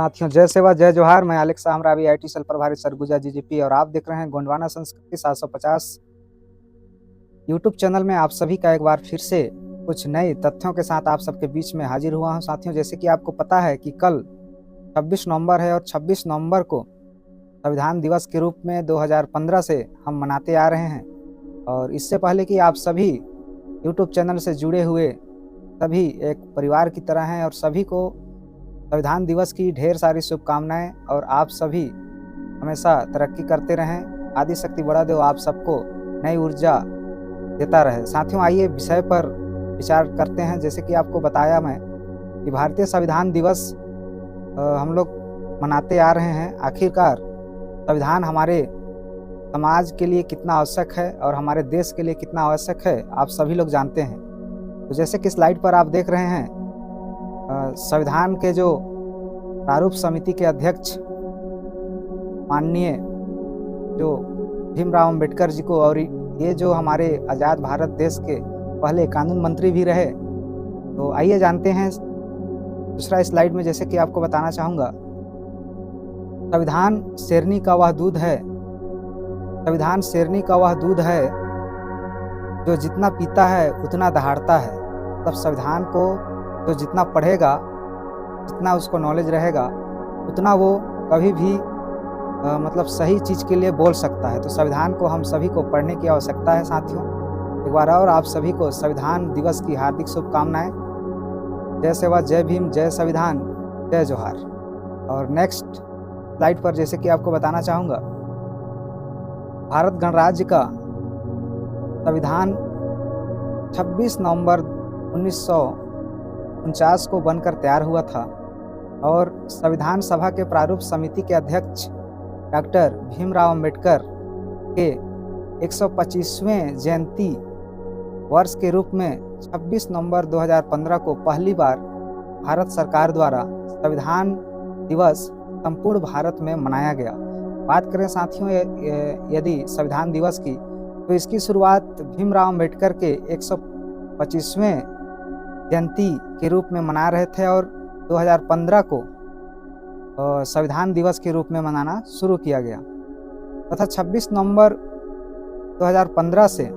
साथियों, जय सेवा जय जोहार। मैं अलेक्स हमरावी IT सेल प्रभारी सरगुजा जीजीपी और आप देख रहे हैं गोंडवाना संस्कृति 750 यूट्यूब चैनल में। आप सभी का एक बार फिर से कुछ नए तथ्यों के साथ आप सबके बीच में हाजिर हुआ हूं। साथियों, जैसे कि आपको पता है कि कल 26 नवंबर है और 26 नवंबर को संविधान दिवस के रूप में 2015 से हम मनाते आ रहे हैं। और इससे पहले कि आप सभी यूट्यूब चैनल से जुड़े हुए सभी एक परिवार की तरह हैं और सभी को संविधान दिवस की ढेर सारी शुभकामनाएं और आप सभी हमेशा तरक्की करते रहें। आदि शक्ति बढ़ा दो, आप सबको नई ऊर्जा देता रहे। साथियों, आइए विषय पर विचार करते हैं। जैसे कि आपको बताया मैं कि भारतीय संविधान दिवस हम लोग मनाते आ रहे हैं। आखिरकार संविधान हमारे समाज के लिए कितना आवश्यक है और हमारे देश के लिए कितना आवश्यक है, आप सभी लोग जानते हैं। तो जैसे कि स्लाइड पर आप देख रहे हैं, संविधान के जो प्रारूप समिति के अध्यक्ष माननीय जो भीमराव अंबेडकर जी को, और ये जो हमारे आज़ाद भारत देश के पहले कानून मंत्री भी रहे। तो आइए जानते हैं दूसरा स्लाइड में। जैसे कि आपको बताना चाहूँगा, संविधान शेरनी का वह दूध है, संविधान शेरनी का वह दूध है जो जितना पीता है उतना दहाड़ता है। मतलब संविधान को तो जितना पढ़ेगा, जितना उसको नॉलेज रहेगा, उतना वो कभी भी मतलब सही चीज़ के लिए बोल सकता है। तो संविधान को हम सभी को पढ़ने की आवश्यकता है। साथियों, एक बार और आप सभी को संविधान दिवस की हार्दिक शुभकामनाएं। जय सेवा, जय भीम, जय संविधान, जय जोहार। और नेक्स्ट स्लाइड पर जैसे कि आपको बताना चाहूँगा, भारत गणराज्य का संविधान 26 नवंबर 1949 को बनकर तैयार हुआ था और संविधान सभा के प्रारूप समिति के अध्यक्ष डॉक्टर भीमराव अंबेडकर के 125वें जयंती वर्ष के रूप में 26 नवंबर 2015 को पहली बार भारत सरकार द्वारा संविधान दिवस संपूर्ण भारत में मनाया गया। बात करें साथियों यदि संविधान दिवस की, तो इसकी शुरुआत भीमराव अंबेडकर के 125वें जयंती के रूप में मना रहे थे और 2015 को संविधान दिवस के रूप में मनाना शुरू किया गया तथा 26 नवंबर 2015 से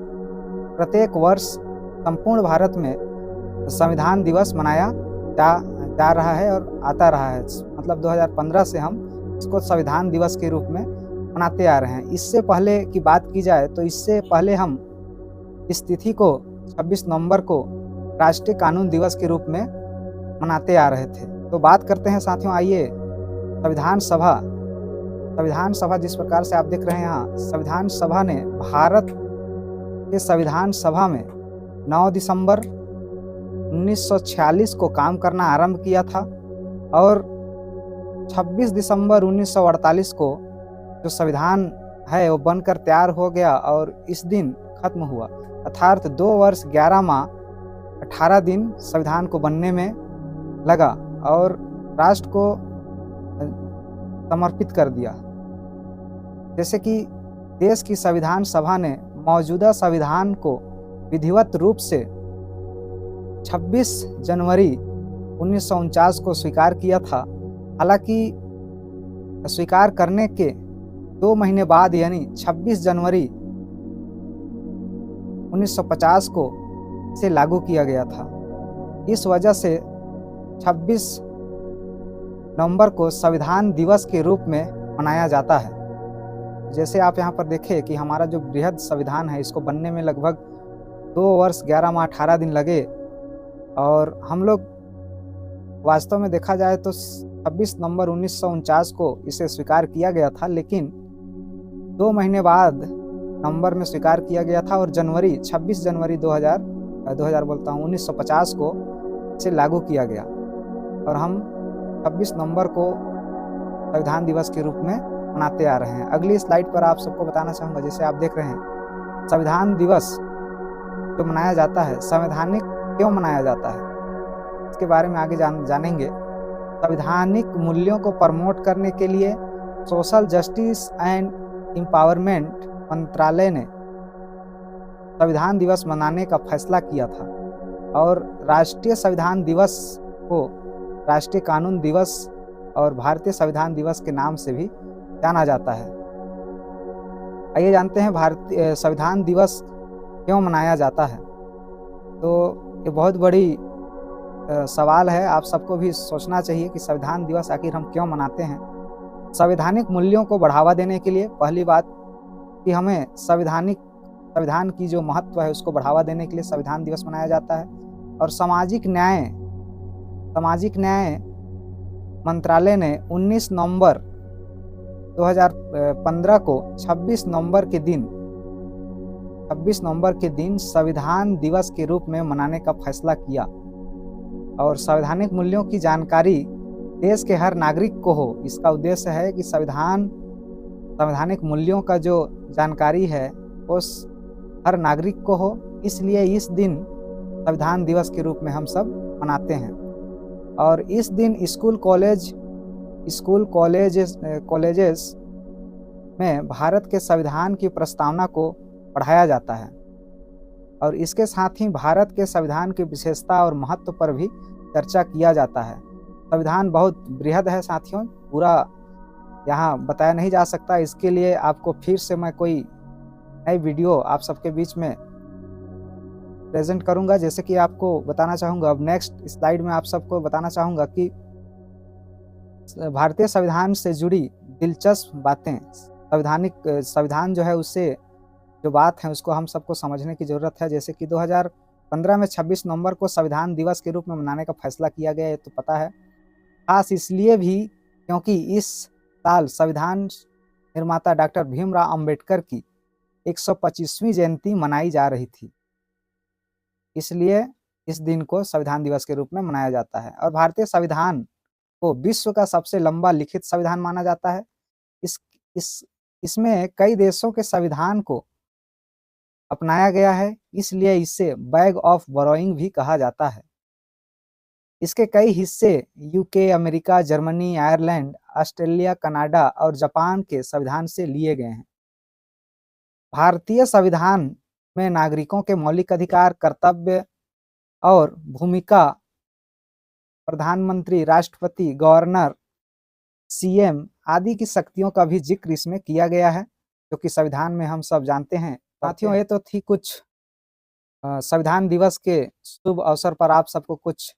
प्रत्येक वर्ष संपूर्ण भारत में संविधान दिवस मनाया जा रहा है और आता रहा है। मतलब 2015 से हम इसको संविधान दिवस के रूप में मनाते आ रहे हैं। इससे पहले की बात की जाए तो इससे पहले हम इस तिथि को 26 नवंबर को राष्ट्रीय कानून दिवस के रूप में मनाते आ रहे थे। तो बात करते हैं साथियों, आइए संविधान सभा जिस प्रकार से आप देख रहे हैं यहाँ, संविधान सभा ने भारत के संविधान सभा में 9 दिसंबर 1946 को काम करना आरंभ किया था और 26 दिसंबर 1948 को जो संविधान है वो बनकर तैयार हो गया और इस दिन खत्म हुआ। अर्थात 2 वर्ष 11 माह 18 दिन संविधान को बनने में लगा और राष्ट्र को समर्पित कर दिया। जैसे कि देश की संविधान सभा ने मौजूदा संविधान को विधिवत रूप से 26 जनवरी 1949 को स्वीकार किया था। हालांकि स्वीकार करने के 2 महीने बाद यानी 26 जनवरी 1950 को इसे लागू किया गया था। इस वजह से 26 नवंबर को संविधान दिवस के रूप में मनाया जाता है। जैसे आप यहाँ पर देखें कि हमारा जो बृहद संविधान है, इसको बनने में लगभग 2 वर्ष 11 माह 18 दिन लगे और हम लोग वास्तव में देखा जाए तो 26 नवंबर 1949 को इसे स्वीकार किया गया था, लेकिन 2 महीने बाद नवंबर में स्वीकार किया गया था और 26 जनवरी 1950 को इसे लागू किया गया और हम 26 नवंबर को संविधान दिवस के रूप में मनाते आ रहे हैं। अगली स्लाइड पर आप सबको बताना चाहूँगा, जैसे आप देख रहे हैं संविधान दिवस जो मनाया जाता है, संवैधानिक क्यों मनाया जाता है, इसके बारे में आगे जानेंगे। संवैधानिक मूल्यों को प्रमोट करने के लिए सोशल जस्टिस एंड एम्पावरमेंट मंत्रालय ने संविधान दिवस मनाने का फैसला किया था और राष्ट्रीय संविधान दिवस को राष्ट्रीय कानून दिवस और भारतीय संविधान दिवस के नाम से भी जाना जाता है। आइए जानते हैं भारतीय संविधान दिवस क्यों मनाया जाता है। तो ये बहुत बड़ी सवाल है, आप सबको भी सोचना चाहिए कि संविधान दिवस आखिर हम क्यों मनाते हैं। संवैधानिक मूल्यों को बढ़ावा देने के लिए, पहली बात कि हमें संविधान की जो महत्व है उसको बढ़ावा देने के लिए संविधान दिवस मनाया जाता है। और सामाजिक न्याय मंत्रालय ने 19 नवंबर 2015 को 26 नवंबर के दिन संविधान दिवस के रूप में मनाने का फैसला किया। और संवैधानिक मूल्यों की जानकारी देश के हर नागरिक को हो, इसका उद्देश्य है कि संवैधानिक मूल्यों का जो जानकारी है उस हर नागरिक को हो, इसलिए इस दिन संविधान दिवस के रूप में हम सब मनाते हैं। और इस दिन स्कूल कॉलेजेस में भारत के संविधान की प्रस्तावना को पढ़ाया जाता है। और इसके साथ ही भारत के संविधान की विशेषता और महत्व पर भी चर्चा किया जाता है। संविधान बहुत बृहद है साथियों, पूरा यहाँ बताया नहीं जा सकता। इसके लिए आपको फिर से मैं कोई नई वीडियो आप सबके बीच में प्रेजेंट करूंगा। जैसे कि आपको बताना चाहूँगा, अब नेक्स्ट स्लाइड में आप सबको बताना चाहूँगा कि भारतीय संविधान से जुड़ी दिलचस्प बातें, संविधान जो है उससे जो बात है उसको हम सबको समझने की ज़रूरत है। जैसे कि 2015 में 26 नवंबर को संविधान दिवस के रूप में मनाने का फैसला किया गया, ये तो पता है। खास इसलिए भी क्योंकि इस साल संविधान निर्माता डॉक्टर भीमराव अंबेडकर की 125वीं जयंती मनाई जा रही थी, इसलिए इस दिन को संविधान दिवस के रूप में मनाया जाता है। और भारतीय संविधान को विश्व का सबसे लंबा लिखित संविधान माना जाता है। इसमें कई देशों के संविधान को अपनाया गया है, इसलिए इसे बैग ऑफ बोरोइंग भी कहा जाता है। इसके कई हिस्से UK, America, Germany, Ireland, Australia, Canada और जापान के संविधान से लिए गए हैं। भारतीय संविधान में नागरिकों के मौलिक अधिकार, कर्तव्य और भूमिका, प्रधानमंत्री, राष्ट्रपति, गवर्नर, सीएम आदि की शक्तियों का भी जिक्र इसमें किया गया है, जो कि संविधान में हम सब जानते हैं। साथियों, ये तो थी कुछ संविधान दिवस के शुभ अवसर पर आप सबको कुछ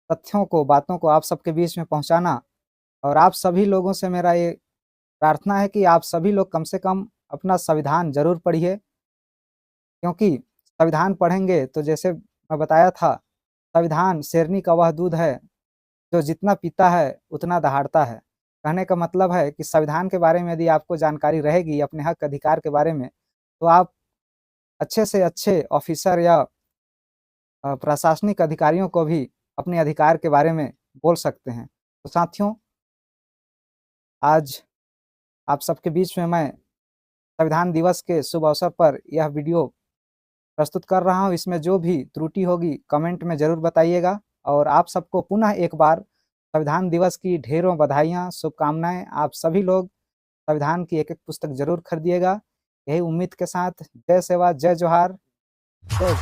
तथ्यों को, बातों को आप सबके बीच में पहुंचाना। और आप सभी लोगों से मेरा ये प्रार्थना है कि आप सभी लोग कम से कम अपना संविधान जरूर पढ़िए, क्योंकि संविधान पढ़ेंगे तो जैसे मैं बताया था, संविधान शेरनी का वह दूध है जो जितना पीता है उतना दहाड़ता है। कहने का मतलब है कि संविधान के बारे में यदि आपको जानकारी रहेगी, अपने हक अधिकार के बारे में, तो आप अच्छे से अच्छे ऑफिसर या प्रशासनिक अधिकारियों को भी अपने अधिकार के बारे में बोल सकते हैं। तो साथियों, आज आप सबके बीच में मैं संविधान दिवस के शुभ अवसर पर यह वीडियो प्रस्तुत कर रहा हूँ। इसमें जो भी त्रुटि होगी कमेंट में ज़रूर बताइएगा। और आप सबको पुनः एक बार संविधान दिवस की ढेरों बधाइयाँ, शुभकामनाएं। आप सभी लोग संविधान की एक एक पुस्तक जरूर खरीदिएगा। यही उम्मीद के साथ, जय सेवा, जय जोहार, जय